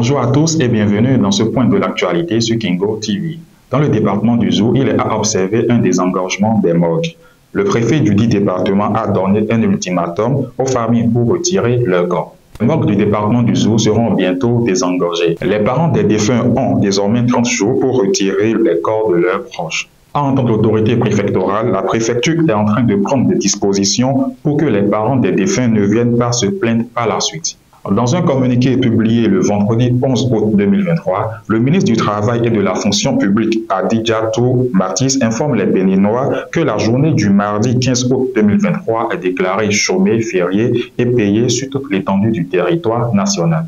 Bonjour à tous et bienvenue dans ce point de l'actualité sur Kingo TV. Dans le département du Zou, il est à observer un désengorgement des morgues. Le préfet du dit département a donné un ultimatum aux familles pour retirer leurs corps. Les morgues du département du Zou seront bientôt désengorgées. Les parents des défunts ont désormais 30 jours pour retirer les corps de leurs proches. En tant qu'autorité préfectorale, la préfecture est en train de prendre des dispositions pour que les parents des défunts ne viennent pas se plaindre par la suite. Dans un communiqué publié le vendredi 11 août 2023, le ministre du Travail et de la Fonction publique, Adidjatou Martis, informe les Béninois que la journée du mardi 15 août 2023 est déclarée chômée, fériée et payée sur toute l'étendue du territoire national.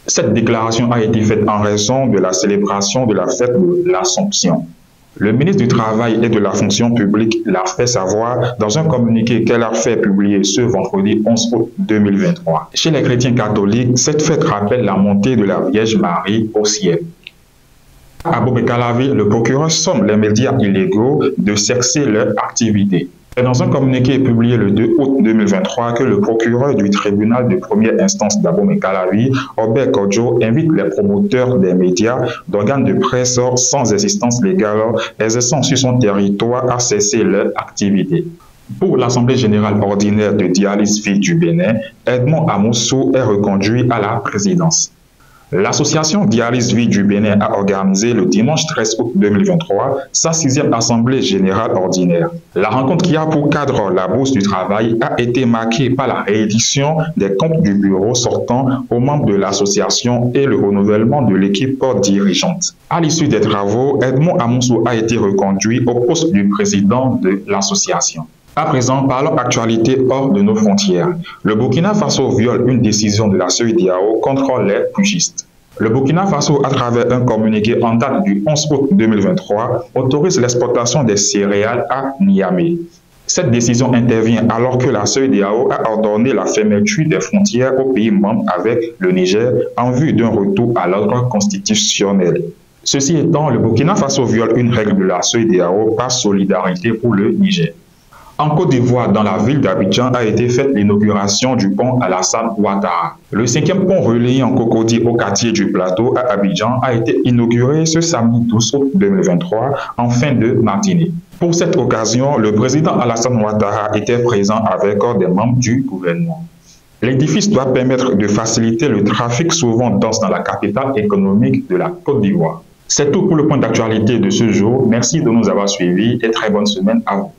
Cette déclaration a été faite en raison de la célébration de la fête de l'Assomption. Le ministre du Travail et de la Fonction publique l'a fait savoir dans un communiqué qu'elle a fait publier ce vendredi 11 août 2023. Chez les chrétiens catholiques, cette fête rappelle la montée de la Vierge Marie au ciel. À Bobekalavi, le procureur somme les médias illégaux de cesser leur activité. C'est dans un communiqué publié le 2 août 2023 que le procureur du tribunal de première instance d'Abomey-Calavi, Obed Kodjo, invite les promoteurs des médias, d'organes de presse sans existence légale exerçant sur son territoire à cesser leur activité. Pour l'Assemblée générale ordinaire de Dialyse Vie du Bénin, Edmond Amoussou est reconduit à la présidence. L'association Dialyse Vie du Bénin a organisé le dimanche 13 août 2023 sa 6e assemblée générale ordinaire. La rencontre qui a pour cadre la bourse du travail a été marquée par la réédition des comptes du bureau sortant aux membres de l'association et le renouvellement de l'équipe dirigeante. À l'issue des travaux, Edmond Amoussou a été reconduit au poste du président de l'association. À présent, parlons actualité hors de nos frontières. Le Burkina Faso viole une décision de la CEDEAO contre les pugistes. Le Burkina Faso, à travers un communiqué en date du 11 août 2023, autorise l'exportation des céréales à Niamey. Cette décision intervient alors que la CEDEAO a ordonné la fermeture des frontières aux pays membres avec le Niger en vue d'un retour à l'ordre constitutionnel. Ceci étant, le Burkina Faso viole une règle de la CEDEAO par solidarité pour le Niger. En Côte d'Ivoire, dans la ville d'Abidjan, a été faite l'inauguration du pont Alassane Ouattara. Le 5e pont reliant Cocody au quartier du Plateau à Abidjan a été inauguré ce samedi 12 août 2023 en fin de matinée. Pour cette occasion, le président Alassane Ouattara était présent avec des membres du gouvernement. L'édifice doit permettre de faciliter le trafic souvent dense dans la capitale économique de la Côte d'Ivoire. C'est tout pour le point d'actualité de ce jour. Merci de nous avoir suivis et très bonne semaine à vous.